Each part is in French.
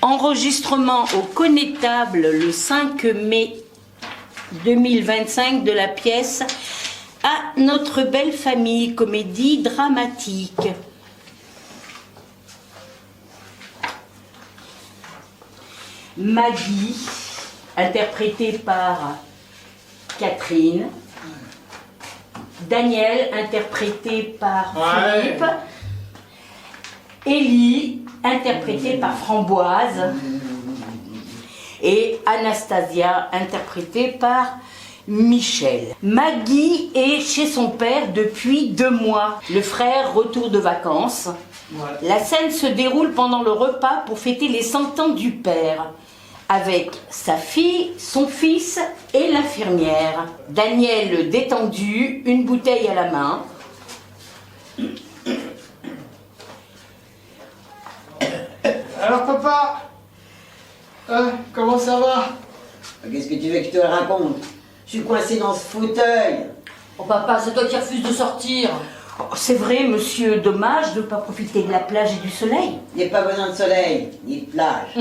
Enregistrement au Connétable le 5 mai 2025 de la pièce À notre belle famille, comédie dramatique. Maggie, interprétée par Catherine. Daniel, interprété par Philippe. Élie, interprétée par Framboise. Et Anastasia, interprétée par Michel. Maggie est chez son père depuis 2 mois. Le frère retourne de vacances. La scène se déroule pendant le repas pour fêter les 100 ans du père, avec sa fille, son fils et l'infirmière. Daniel détendu, une bouteille à la main. Alors papa, comment ça va? Qu'est-ce que tu veux que je te raconte? Je suis coincé dans ce fauteuil. Oh papa, c'est toi qui refuses de sortir. Oh, c'est vrai, monsieur, dommage de ne pas profiter de la plage et du soleil. Il n'y a pas besoin de soleil, ni de plage.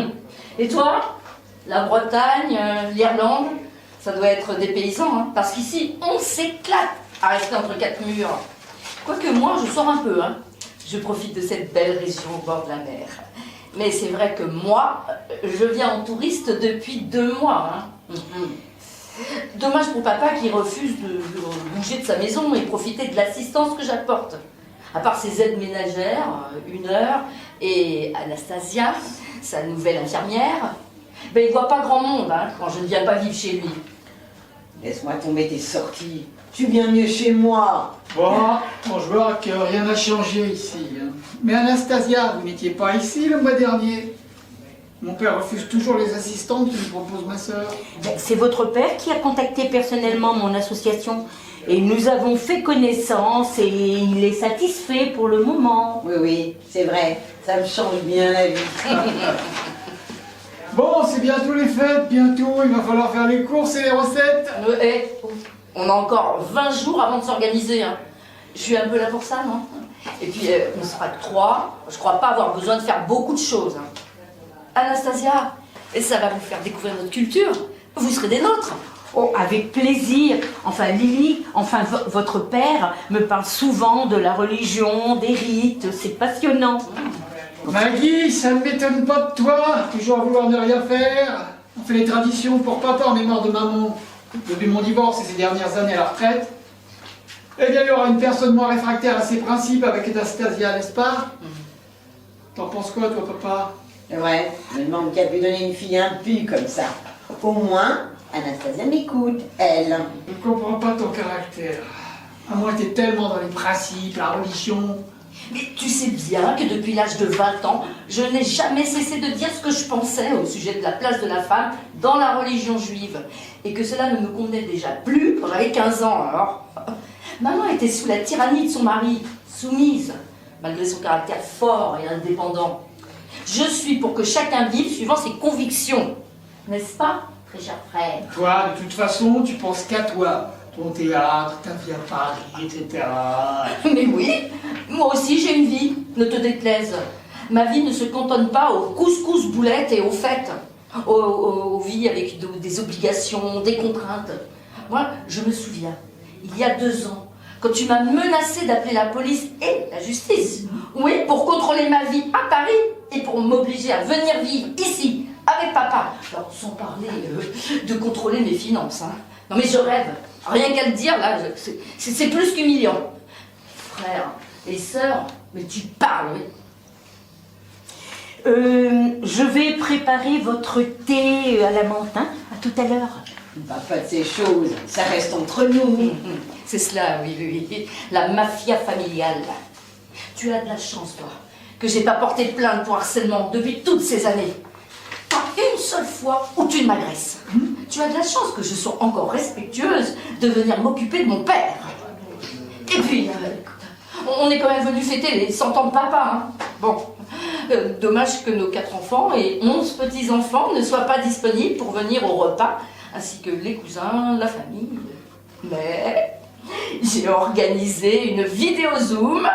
Et toi? La Bretagne, l'Irlande, ça doit être des paysans, hein, parce qu'ici, on s'éclate à rester entre 4 murs. Quoique moi, je sors un peu, hein. Je profite de cette belle région au bord de la mer. Mais c'est vrai que moi, je viens en touriste depuis 2 mois. Hein. Dommage pour papa qui refuse de bouger de sa maison et profiter de l'assistance que j'apporte. À part ses aides ménagères, 1 heure, et Anastasia, sa nouvelle infirmière, ben, il voit pas grand monde hein, quand je ne viens pas vivre chez lui. Laisse-moi tomber tes sorties. Tu viens mieux chez moi. Bon, je vois que rien n'a changé ici. Hein. Mais Anastasia, vous n'étiez pas ici le mois dernier. Mon père refuse toujours les assistantes que lui propose ma sœur. C'est votre père qui a contacté personnellement mon association. Et nous avons fait connaissance et il est satisfait pour le moment. Oui, c'est vrai. Ça me change bien la vie. Bon, c'est bientôt les fêtes, bientôt. Il va falloir faire les courses et les recettes. On a encore 20 jours avant de s'organiser. Hein. Je suis un peu là pour ça, non? Et puis, on sera que 3. Je crois pas avoir besoin de faire beaucoup de choses. Hein. Anastasia, et ça va vous faire découvrir notre culture. Vous serez des nôtres. Oh, avec plaisir. Enfin, Lily, votre père me parle souvent de la religion, des rites. C'est passionnant. Maggie, ça ne m'étonne pas de toi. Toujours à vouloir ne rien faire. On fait les traditions pour papa en mémoire de maman. Depuis mon divorce et ces dernières années à la retraite, eh bien, il y aura une personne moins réfractaire à ses principes avec Anastasia, n'est-ce pas? T'en penses quoi, toi, papa? Ouais, je me demande qui a pu donner une fille impue comme ça. Au moins, Anastasia m'écoute, elle. Je ne comprends pas ton caractère. À moi, t'es tellement dans les principes, la religion. Mais tu sais bien que depuis l'âge de 20 ans, je n'ai jamais cessé de dire ce que je pensais au sujet de la place de la femme dans la religion juive. Et que cela ne me convenait déjà plus quand j'avais 15 ans, alors. Maman était sous la tyrannie de son mari, soumise, malgré son caractère fort et indépendant. Je suis pour que chacun vive suivant ses convictions. N'est-ce pas, très cher frère? Toi, de toute façon, tu penses qu'à toi. Ton théâtre, ta vie à Paris, etc. Mais oui, moi aussi j'ai une vie, ne te déplaise. Ma vie ne se cantonne pas aux couscous boulettes et aux fêtes, aux vies avec des obligations, des contraintes. Moi, je me souviens, il y a 2 ans, quand tu m'as menacé d'appeler la police et la justice, oui, pour contrôler ma vie à Paris et pour m'obliger à venir vivre ici, avec papa. Alors, sans parler de contrôler mes finances. Hein. Non mais je rêve. Rien qu'à le dire, là, c'est plus qu'humiliant. Frère et sœurs, mais tu parles, oui. Je vais préparer votre thé à la menthe, hein, à tout à l'heure. Pas de ces choses, ça reste entre nous. C'est cela, oui. La mafia familiale. Tu as de la chance, toi, que j'ai pas porté plainte pour harcèlement depuis toutes ces années. Pas une seule fois où tu ne m'agresses. Tu as de la chance que je sois encore respectueuse de venir m'occuper de mon père. Et puis, on est quand même venu fêter les 100 ans de papa. Hein. Bon, dommage que nos 4 enfants et 11 petits-enfants ne soient pas disponibles pour venir au repas, ainsi que les cousins, la famille. Mais j'ai organisé une vidéo Zoom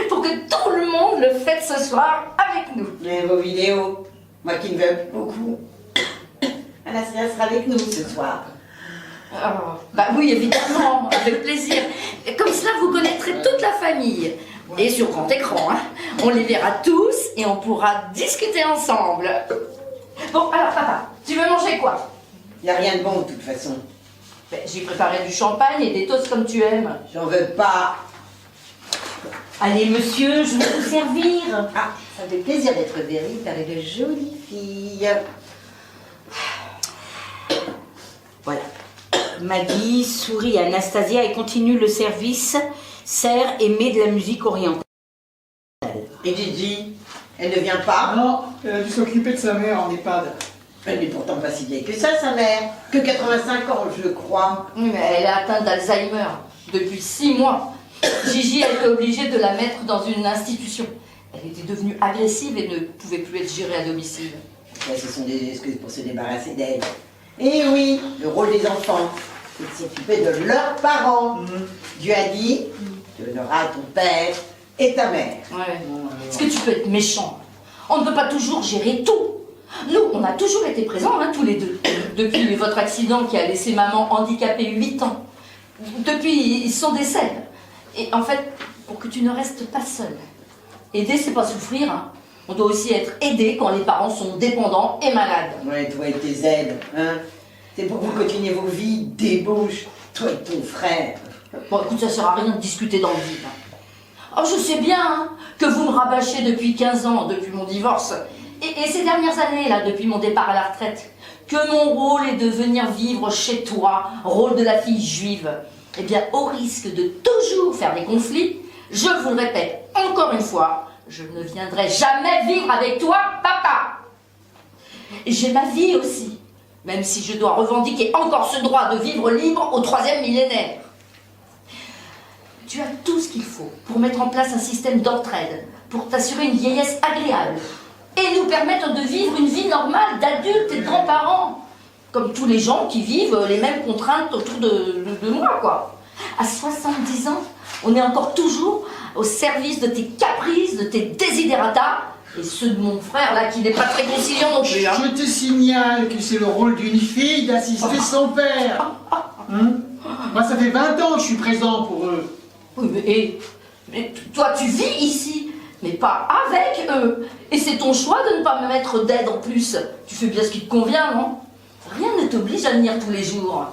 pour que tout le monde le fête ce soir avec nous. Mais vos vidéos, Moi qui ne veux plus beaucoup. Anastasia sera avec nous ce soir. Bah oui, évidemment, avec plaisir. Et comme cela, vous connaîtrez toute la famille. Et sur grand écran, hein. On les verra tous et on pourra discuter ensemble. Bon, alors papa, tu veux manger quoi? Il n'y a rien de bon de toute façon. Ben, j'ai préparé du champagne et des toasts comme tu aimes. J'en veux pas. Allez, monsieur, je vais vous servir. Ah, ça me fait plaisir d'être vue par une jolie fille. Voilà. Maggie sourit à Anastasia et continue le service. Sert et met de la musique orientale. Et Gigi, elle ne vient pas? Ah non, elle a dû s'occuper de sa mère en EHPAD. Elle n'est pourtant pas si vieille que ça, sa mère. Que 85 ans, je crois. Oui, mais elle est atteinte d'Alzheimer depuis 6 mois. Gigi a été obligée de la mettre dans une institution. Elle était devenue agressive et ne pouvait plus être gérée à domicile. Là, ce sont des excuses pour se débarrasser d'elle. Et oui, le rôle des enfants, c'est de s'occuper de leurs parents. Dieu a dit, tu honneras ton père et ta mère. Ouais. Est-ce que tu peux être méchant? On ne peut pas toujours gérer tout. Nous, on a toujours été présents, hein, tous les deux. Depuis votre accident qui a laissé maman handicapée 8 ans. Depuis son décès. Et en fait, pour que tu ne restes pas seule. Aider, c'est pas souffrir. Hein. On doit aussi être aidé quand les parents sont dépendants et malades. Ouais, toi et tes aides, hein. C'est pour que vous continuez vos vies débauches, toi et ton frère. Bon, écoute, ça sert à rien de discuter dans le vide. Hein. Oh, je sais bien hein, que vous me rabâchez depuis 15 ans, depuis mon divorce. Et ces dernières années, là, depuis mon départ à la retraite, que mon rôle est de venir vivre chez toi, rôle de la fille juive. Eh bien, au risque de toujours faire des conflits, je vous le répète encore une fois, je ne viendrai jamais vivre avec toi, papa. J'ai ma vie aussi, même si je dois revendiquer encore ce droit de vivre libre au 3e millénaire. Tu as tout ce qu'il faut pour mettre en place un système d'entraide, pour t'assurer une vieillesse agréable et nous permettre de vivre une vie normale d'adultes et de grands-parents, comme tous les gens qui vivent les mêmes contraintes autour de moi, quoi. À 70 ans, on est encore toujours au service de tes caprices, de tes désidératas, et ceux de mon frère, là, qui n'est pas très conciliant non plus. Hein. Je te signale que c'est le rôle d'une fille d'assister son père. Moi, ça fait 20 ans que je suis présent pour eux. Oui, mais toi, tu vis ici, mais pas avec eux. Et c'est ton choix de ne pas me mettre d'aide en plus. Tu fais bien ce qui te convient, non? Rien ne t'oblige à venir tous les jours.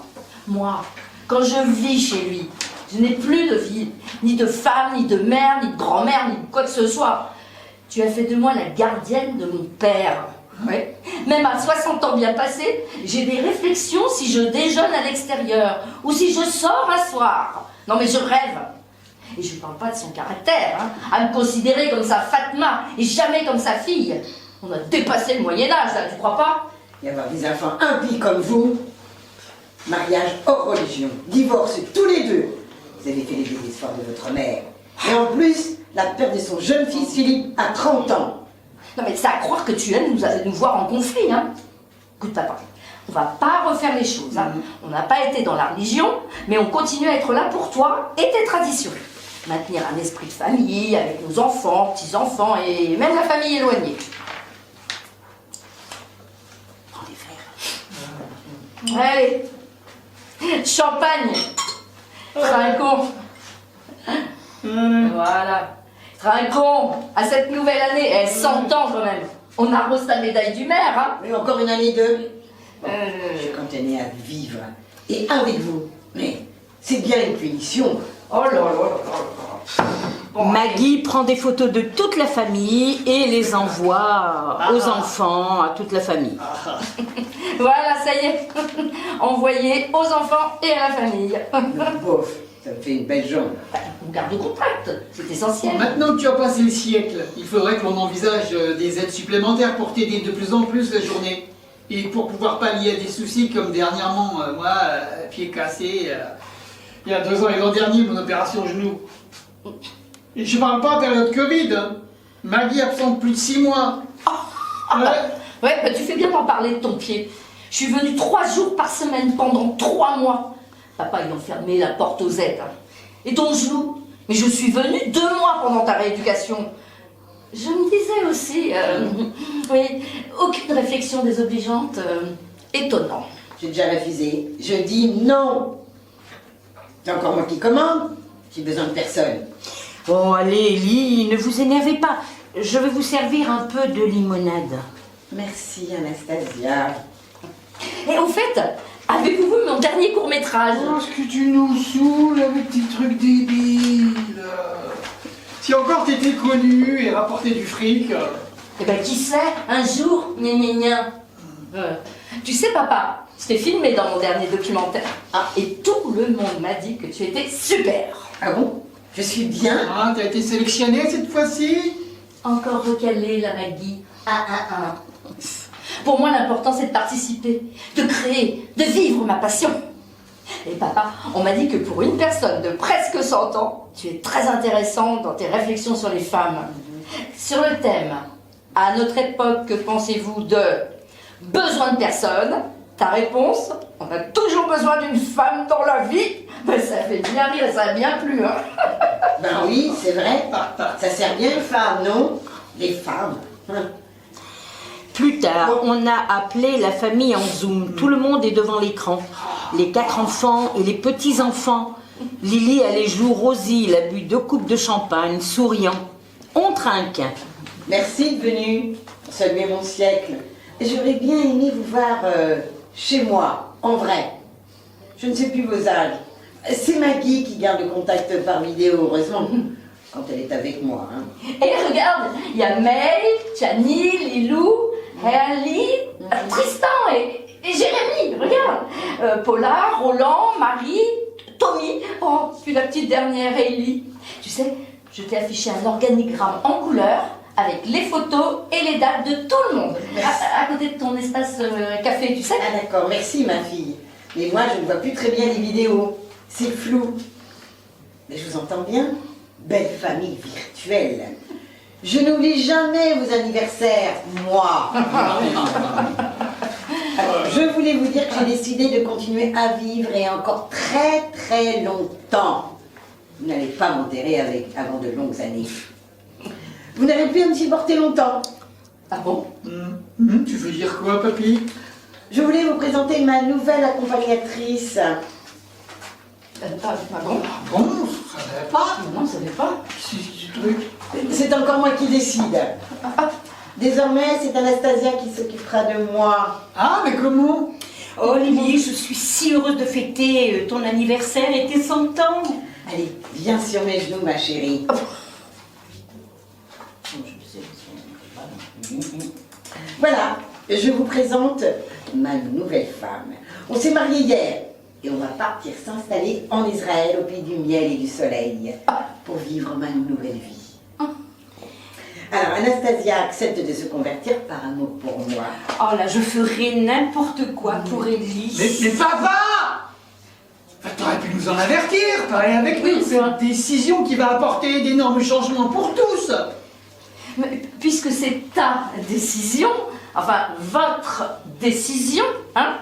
Moi, quand je vis chez lui, je n'ai plus de vie, ni de femme, ni de mère, ni de grand-mère, ni de quoi que ce soit. Tu as fait de moi la gardienne de mon père. Ouais. Même à 60 ans bien passés, j'ai des réflexions si je déjeune à l'extérieur ou si je sors un soir. Non mais je rêve. Et je ne parle pas de son caractère, hein, à me considérer comme sa Fatma et jamais comme sa fille. On a dépassé le Moyen-Âge, là, tu crois pas? Et avoir des enfants impies comme vous, mariage hors religion, divorce tous les deux. Vous avez fait les désespoirs de votre mère. Et en plus, la perte de son jeune fils Philippe à 30 ans. Non mais c'est à croire que tu aimes nous voir en conflit, hein. Écoute papa, on va pas refaire les choses, hein. On n'a pas été dans la religion, mais on continue à être là pour toi et tes traditions. Maintenir un esprit de famille avec nos enfants, petits-enfants et même la famille éloignée. Prends des verres. Allez, champagne, trinquons. Voilà, trinquons à cette nouvelle année. Elle 100 ans quand même. On arrose la médaille du maire, hein. Mais encore une année d'eux. Bon, je continue à vivre. Et avec vous. Mais c'est bien une punition. Oh là là là là. Bon, Maggie prend des photos de toute la famille et les envoie aux enfants, à toute la famille. voilà, ça y est. Envoyé aux enfants et à la famille. Bof, ça me fait une belle jambe. On garde contact, c'est essentiel. Maintenant que tu as passé le siècle, il faudrait que l'on envisage des aides supplémentaires pour t'aider de plus en plus la journée. Et pour pouvoir pallier à des soucis comme dernièrement, moi, pied cassé, il y a 2 ans et l'an dernier, mon opération genou. Et je parle pas période Covid, hein. Maggie absente plus de 6 mois. Ouais, bah, tu fais bien d'en parler de ton pied. Je suis venue 3 jours par semaine pendant 3 mois. Papa ayant fermé la porte aux aides. Et ton genou? Mais je suis venue 2 mois pendant ta rééducation. Je me disais aussi, oui, aucune réflexion désobligeante, étonnant. J'ai déjà refusé. Je dis non. C'est encore moi qui commande. J'ai besoin de personne. Oh, allez, Ellie, ne vous énervez pas. Je vais vous servir un peu de limonade. Merci, Anastasia. Et au fait, avez-vous vu mon dernier court-métrage? Oh, ce que tu nous saoules avec tes trucs débiles. Si encore t'étais connu et rapporté du fric. Eh ben, qui sait, un jour, gna gna gna. Tu sais, papa, je t'ai filmé dans mon dernier documentaire. Ah, et tout le monde m'a dit que tu étais super. Ah bon? Je suis bien. Ah, t'as été sélectionné cette fois-ci? Encore recalé, la Maggie. Pour moi, l'important, c'est de participer, de créer, de vivre ma passion. Et papa, on m'a dit que pour une personne de presque 100 ans, tu es très intéressante dans tes réflexions sur les femmes. Sur le thème, à notre époque, que pensez-vous de besoin de personne? Ta réponse, on a toujours besoin d'une femme dans la vie. Ben, ça fait bien rire, ça a bien plu, hein. Ben oui, c'est vrai. Ça sert bien les femmes, non? Les femmes. Plus tard, on a appelé la famille en Zoom. Tout le monde est devant l'écran. Les 4 enfants et les petits-enfants. Lily a les joues rosies, elle a bu 2 coupes de champagne, souriant. On trinque. Merci de venir saluer mon siècle. J'aurais bien aimé vous voir chez moi, en vrai. Je ne sais plus vos âges. C'est Maggie qui garde le contact par vidéo, heureusement, quand elle est avec moi. Hein. Et regarde, il y a May, Chani, Lilou, Ali, Tristan et Jérémy, regarde. Paula, Roland, Marie, Tommy, oh, puis la petite dernière, Ellie. Tu sais, je t'ai affiché un organigramme en couleur avec les photos et les dates de tout le monde. À côté de ton espace café, tu sais. Ah d'accord, merci ma fille. Mais moi, je ne vois plus très bien les vidéos. C'est flou. Mais je vous entends bien. Belle famille virtuelle. Je n'oublie jamais vos anniversaires, moi. Alors, je voulais vous dire que j'ai décidé de continuer à vivre et encore très très longtemps. Vous n'allez pas m'enterrer avant de longues années. Vous n'allez plus à me supporter longtemps. Ah bon? Tu veux dire quoi, papy? Je voulais vous présenter ma nouvelle accompagnatrice. Ah bon? Bon, ça savais pas. Non, ça ne pas. C'est ce truc. C'est encore moi qui décide. Désormais, c'est Anastasia qui s'occupera de moi. Ah, mais comment? Oh Lily, je suis si heureuse de fêter ton anniversaire et tes 100 ans. Allez, viens sur mes genoux, ma chérie. Voilà, je vous présente ma nouvelle femme. On s'est mariés hier et on va partir s'installer en Israël au pays du miel et du soleil pour vivre ma nouvelle vie. Alors, Anastasia accepte de se convertir par amour pour moi. Oh là, je ferai n'importe quoi pour Ellie. Mais papa! T'aurais pu nous en avertir, pareil avec nous. C'est une décision qui va apporter d'énormes changements pour tous. Mais puisque c'est ta décision, enfin votre décision, hein,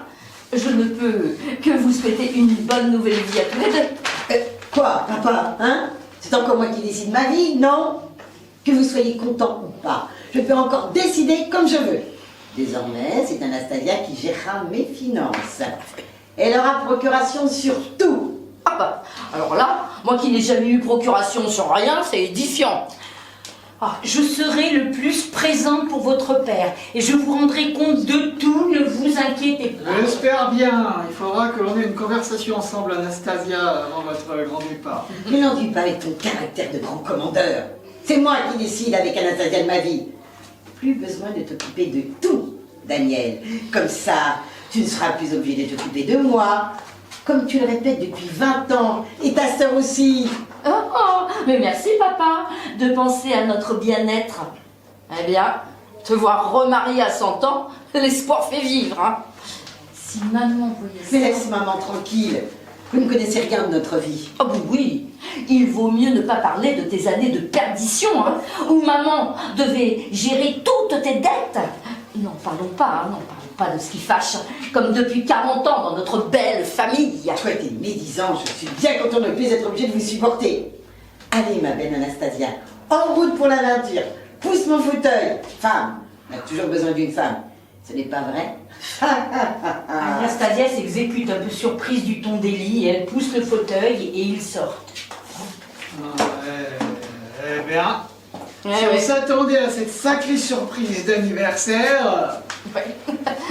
je ne peux que vous souhaiter une bonne nouvelle vie à tous les deux. Quoi, papa, hein? C'est encore moi qui décide ma vie, non? Que vous soyez content ou pas, je peux encore décider comme je veux. Désormais, c'est Anastasia qui gérera mes finances. Elle aura procuration sur tout. Ah bah, alors là, moi qui n'ai jamais eu procuration sur rien, c'est édifiant. Ah, je serai le plus présente pour votre père et je vous rendrai compte de tout, ne vous inquiétez pas. J'espère bien. Il faudra que l'on ait une conversation ensemble, Anastasia, avant votre grand départ. Ne l'enduis pas avec ton caractère de grand commandeur. C'est moi qui décide avec Anastasia de ma vie. Plus besoin de t'occuper de tout, Daniel. Comme ça, tu ne seras plus obligé de t'occuper de moi. Comme tu le répètes depuis 20 ans, et ta sœur aussi. Oh, mais merci papa de penser à notre bien-être. Eh bien, te voir remarier à 100 ans, l'espoir fait vivre, hein. Si maman voyait ça... Mais laisse maman tranquille. Vous ne connaissez rien de notre vie. Oh oui, il vaut mieux ne pas parler de tes années de perdition, hein, où maman devait gérer toutes tes dettes. Non, parlons pas, hein, non, parlons pas de ce qui fâche, comme depuis 40 ans dans notre belle famille. Toi et tes médisants, je suis bien content de ne plus être obligée de vous supporter. Allez, ma belle Anastasia, en route pour l'aventure. pousse mon fauteuil. Femme, on a toujours besoin d'une femme. Ce n'est pas vrai? Anastasia s'exécute un peu surprise du ton d'Élie et elle pousse le fauteuil et ils sortent. Eh bien, si on ouais. s'attendait à cette sacrée surprise d'anniversaire,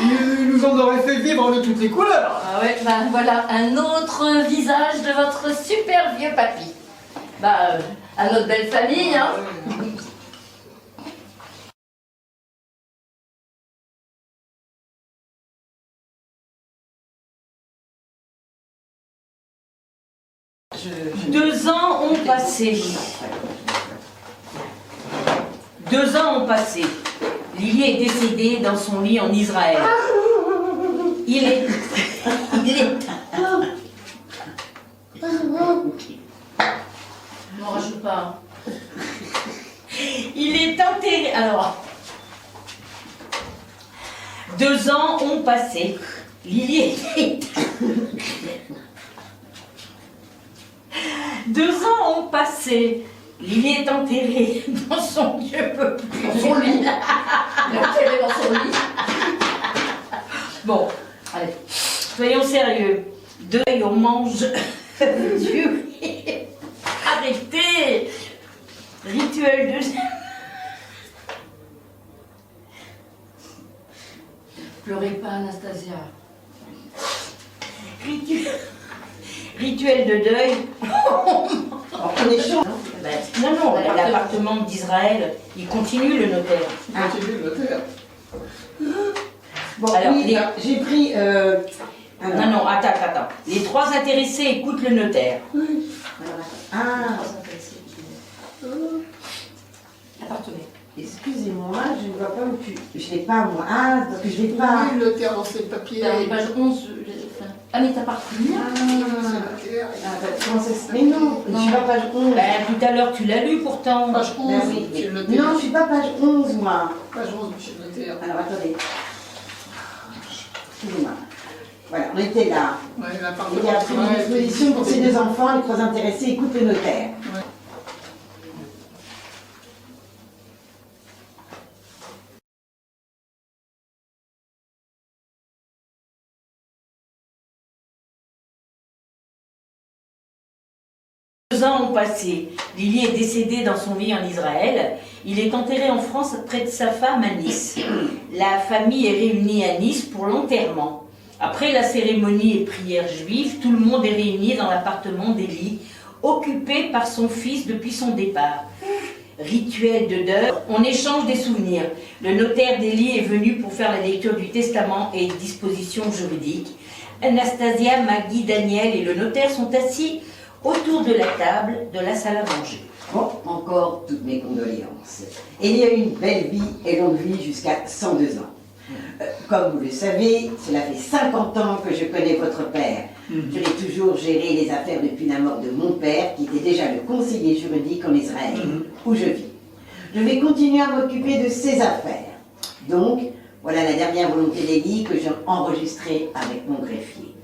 il nous en aurait fait vivre de toutes les couleurs. Ah ouais, ben voilà un autre visage de votre super vieux papy. Bah, à notre belle famille, hein. Deux ans ont passé. 2 ans ont passé. Lily est décédée dans son lit en Israël. Il est On rajoute pas. Il est enterré. Alors, 2 ans ont passé. Lily est... 2 ans ont passé. Lily est enterrée dans son lieu peuplé. Dans son lit. Il est enterré dans son lit. Bon, allez, soyons sérieux. Deuil, on mange du riz. Arrêtez. Rituel de... Pleurez pas, Anastasia. Rituel de deuil. On est chaud. Non, l'appartement d'Israël, il continue le notaire. Continue le notaire. Bon, Alors, oui, j'ai pris... Non, attends. Les 3 intéressés écoutent le notaire. Ah, Appartenez. excusez-moi, je ne vois pas où tu... Je l'ai pas, moi. Ah, parce que je l'ai pas. Oui, le notaire dans ses papiers. Dans les pages 11, ah mais t'as pas retenu. Comment ça se... Mais non, je suis pas page 11. Ben, tout à l'heure, tu l'as lu pourtant. Page 11, Ben oui, monsieur le mais- notaire. non, je suis pas page 11, moi. Page 11, monsieur le notaire. Alors, attendez. Excusez-moi. Voilà, on était là. Ouais, Il l'appartement y a pris une disposition pour ces 2 enfants, les 3 intéressés écoutent le notaire. Ouais. Deux ans ont passé. Lily est décédée dans son lit en Israël. Il est enterré en France près de sa femme à Nice. La famille est réunie à Nice pour l'enterrement. Après la cérémonie et prière juive, tout le monde est réuni dans l'appartement d'Élie, occupé par son fils depuis son départ. Rituel de deuil, on échange des souvenirs. Le notaire d'Élie est venu pour faire la lecture du testament et dispositions juridiques. Anastasia, Maggie, Daniel et le notaire sont assis autour de la table de la salle à manger. Bon, encore toutes mes condoléances. Il y a eu une belle vie et longue vie jusqu'à 102 ans. Comme vous le savez, cela fait 50 ans que je connais votre père. Je l'ai toujours géré les affaires depuis la mort de mon père, qui était déjà le conseiller juridique en Israël, où je vis. Je vais continuer à m'occuper de ses affaires. Donc, voilà la dernière volonté d'Élie que j'ai enregistrée avec mon greffier.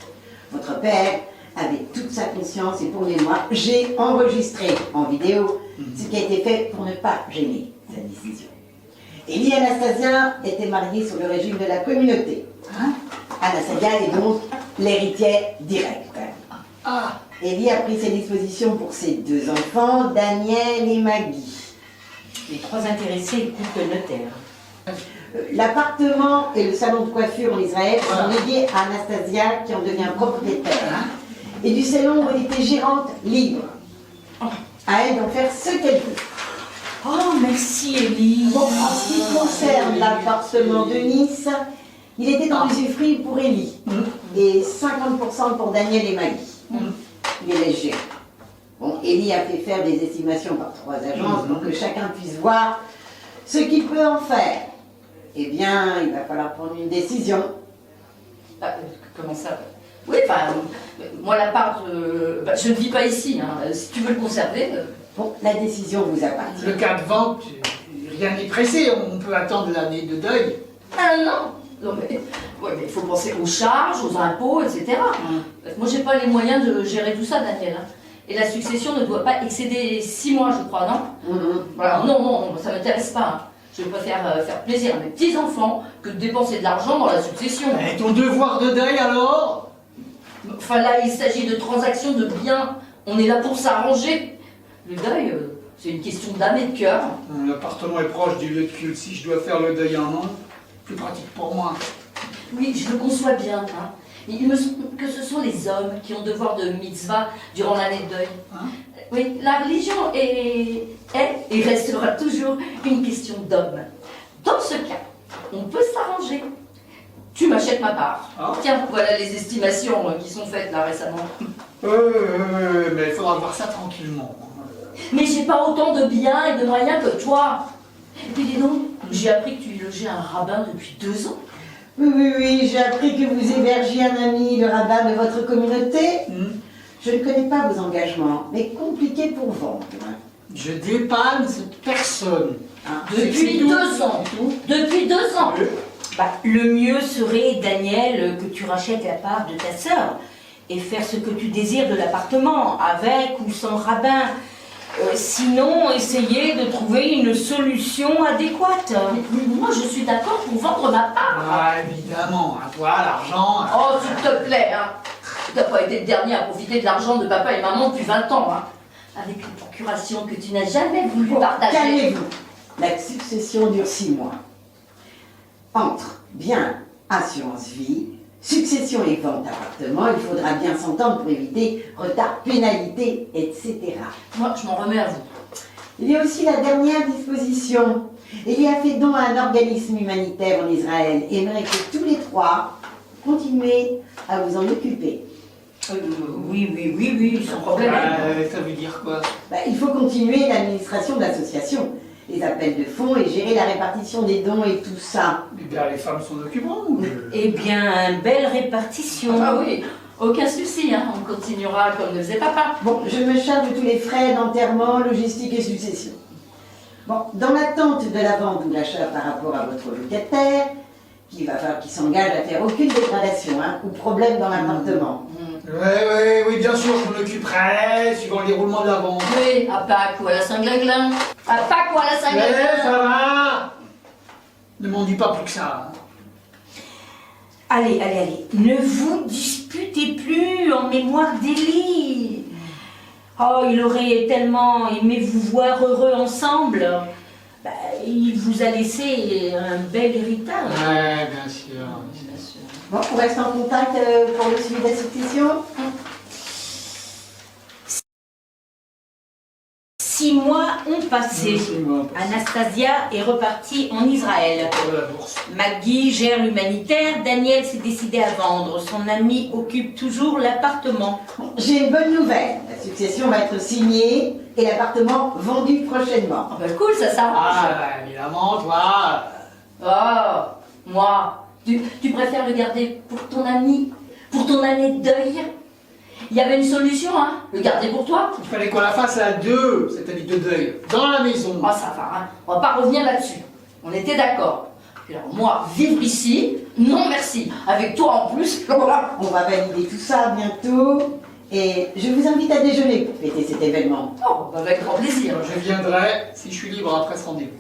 Votre père avait toute sa conscience et pour mémoire, j'ai enregistré en vidéo ce qui a été fait pour ne pas gêner sa décision. Élie et Anastasia étaient mariés sous le régime de la communauté. Anastasia est donc l'héritière directe. Élie a pris ses dispositions pour ses 2 enfants, Daniel et Maggie. Les 3 intéressés écoutent le notaire. L'appartement et le salon de coiffure en Israël sont légués à Anastasia qui en devient propriétaire. Et du salon où elle était gérante libre. À elle d'en faire ce qu'elle veut. Oh, merci Élie. Bon, en ce qui concerne l'appartement de Nice, il était en usufruit pour Élie et 50% pour Daniel et Maggie. Il est léger. Bon, Élie a fait faire des estimations par 3 agences pour que chacun puisse voir ce qu'il peut en faire. Eh bien, il va falloir prendre une décision. Comment ça? Oui, enfin, moi l'appart, je ne vis pas ici. Hein. Si tu veux le conserver. Bon, la décision vous appartient. Le cas de vente, rien n'est pressé, on peut attendre l'année de deuil. Ah non, mais il faut penser aux charges, aux impôts, etc. Moi, j'ai pas les moyens de gérer tout ça, Daniel. Hein. Et la succession ne doit pas excéder 6 mois, je crois, non? Voilà, non, ça ne m'intéresse pas. Hein. Je préfère faire plaisir à mes petits-enfants que de dépenser de l'argent dans la succession. Et ton devoir de deuil alors? Enfin là, il s'agit de transactions de biens. On est là pour s'arranger. Le deuil, c'est une question d'âme et de cœur. L'appartement est proche du lieu de culte. Si je dois faire le deuil un an, plus pratique pour moi. Oui, je le conçois bien. Hein. Il me semble que ce sont les hommes qui ont devoir de mitzvah durant l'année de deuil. Hein? Oui, la religion est et restera toujours une question d'homme. Dans ce cas, on peut s'arranger. Tu m'achètes ma part. Ah. Tiens, voilà les estimations qui sont faites là récemment. Mais il faudra voir ça tranquillement. Mais j'ai pas autant de biens et de moyens que toi. Et puis dis donc, j'ai appris que tu y logeais un rabbin depuis 2 ans. Oui, j'ai appris que vous hébergiez un ami, le rabbin de votre communauté. Je ne connais pas vos engagements, mais compliqué pour vendre. Je dépanne cette personne. Depuis 2 ans. Depuis 2 ans. Bah, le mieux serait, Daniel, que tu rachètes la part de ta sœur et faire ce que tu désires de l'appartement, avec ou sans rabbin. Sinon, essayer de trouver une solution adéquate. Mais moi, je suis d'accord pour vendre ma part. Ah, évidemment, à toi, l'argent. Oh, s'il te plaît, hein. Tu n'as pas été le dernier à profiter de l'argent de papa et maman depuis 20 ans, hein. Avec une procuration que tu n'as jamais voulu partager. Calmez-vous. La succession dure 6 mois. Entre bien, assurance vie, succession et vente d'appartement, il faudra bien s'entendre pour éviter retard, pénalité, etc. Moi, je m'en remets à vous. Il y a aussi la dernière disposition. Il a fait don à un organisme humanitaire en Israël et aimerait que tous les 3 continuez à vous en occuper. Oui, sans problème. Ça veut dire quoi? Il faut continuer l'administration de l'association, les appels de fonds et gérer la répartition des dons et tout ça. Eh bien, les femmes s'en occuperont. Eh bien, belle répartition. Ah oui, aucun souci, hein. On continuera comme le faisait papa. Bon, je me charge de tous les frais d'enterrement, logistique et succession. Bon, dans l'attente de la vente ou de l'achat par rapport à votre locataire, qu'il va falloir qu'il s'engage à faire aucune dégradation ou problème dans l'appartement. Oui, bien sûr, je m'en occuperai, suivant les roulements de la vente. Oui, à Pâques ou à la Saint-Glinglin. À Pâques ou à la Saint-Glinglin. Ça va. Ne m'en dis pas plus que ça. Allez, ne vous disputez plus en mémoire d'Élie. Oh, il aurait tellement aimé vous voir heureux ensemble. Il vous a laissé un bel héritage. Ouais, bien sûr. Bon, on reste en contact pour le suivi de la succession. 6 mois ont passé. 6 mois. Anastasia est repartie en Israël. Pour la bourse. Maggie gère l'humanitaire. Daniel s'est décidé à vendre. Son ami occupe toujours l'appartement. Bon, j'ai une bonne nouvelle. La succession va être signée et l'appartement vendu prochainement. Ah bah cool, ça s'arrange. Évidemment, toi. Oh, moi, tu préfères le garder pour ton ami, pour ton année de deuil? Il y avait une solution, hein, le garder pour toi. Il fallait qu'on la fasse à 2, cette année de deuil, dans la maison. Oh, ça va, hein. On va pas revenir là-dessus. On était d'accord. Puis alors moi, vivre ici, non merci. Avec toi en plus, voilà. On va valider tout ça bientôt. Et je vous invite à déjeuner pour fêter cet événement. Oh, bah, avec grand plaisir. Je viendrai si je suis libre après ce rendez-vous.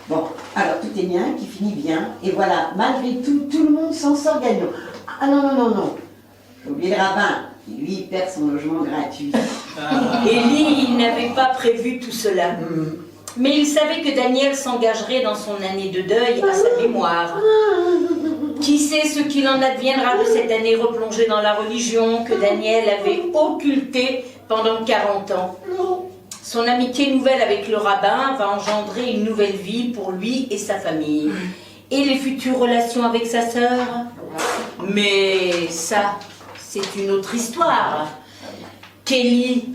Bon, alors tout est bien, qui finit bien. Et voilà, malgré tout, tout le monde s'en sort gagnant. Ah non. J'ai oublié le rabbin. Lui, il perd son logement gratuit. Élie n'avait pas prévu tout cela. Mais il savait que Daniel s'engagerait dans son année de deuil à sa mémoire. Qui sait ce qu'il en adviendra de cette année replongée dans la religion que Daniel avait occultée pendant 40 ans. Son amitié nouvelle avec le rabbin va engendrer une nouvelle vie pour lui et sa famille. Et les futures relations avec sa sœur. Mais ça, c'est une autre histoire. Kelly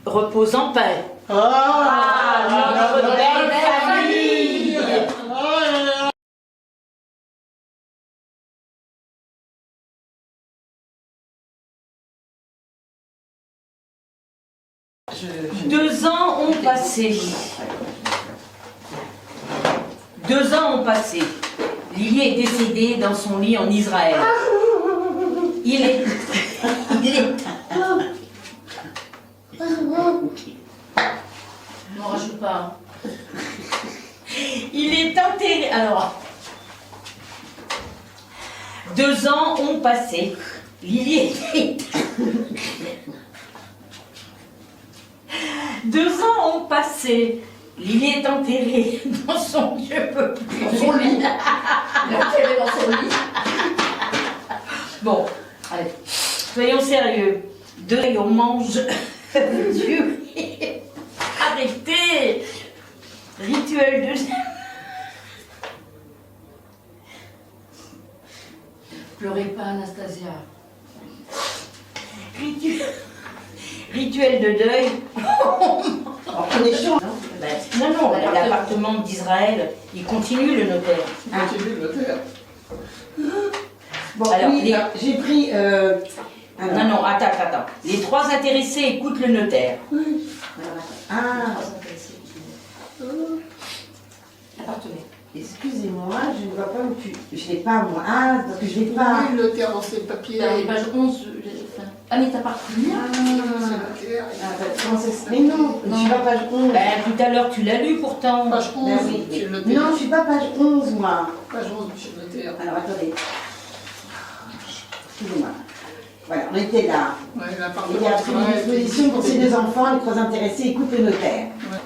repose en paix. Notre belle famille. Deux ans ont passé. 2 ans ont passé. Lily est décédée dans son lit en Israël. Il est On rajoute pas. Hein. Il est enterré. Alors, 2 ans ont passé. Lily est... 2 ans ont passé. Lily est enterrée dans son lieu peuplé. Dans son lit. Il est enterré dans son lit. Bon, allez, soyons sérieux. On mange du riz. Arrêtez. Rituel de... Pleurez pas, Anastasia. Rituel de deuil. On est chaud, non? Non, l'appartement d'Israël, il continue le notaire. Continue le notaire. Bon, Alors, oui, j'ai pris... Non, attends. Les 3 intéressés écoutent le notaire. Ah, Appartenez. excusez-moi, je ne vois pas où tu... Je l'ai pas, moi. Ah, parce que je l'ai pas... Oui, le notaire dans ses papiers. Dans les pages 11, ah mais t'appartenais. C'est notaire. Comment ça se... Mais non, je suis pas page 11. Ben, tout à l'heure, tu l'as lu pourtant. Page 11, Ben oui. monsieur le notaire. Non, je suis pas page 11, moi. Page 11, monsieur le notaire. Alors, attendez. Excusez-moi. Voilà, on était là. Ouais, Il l'appartement a pris une disposition pour ses 2 enfants, les 3 intéressés écoutent le notaire. Ouais.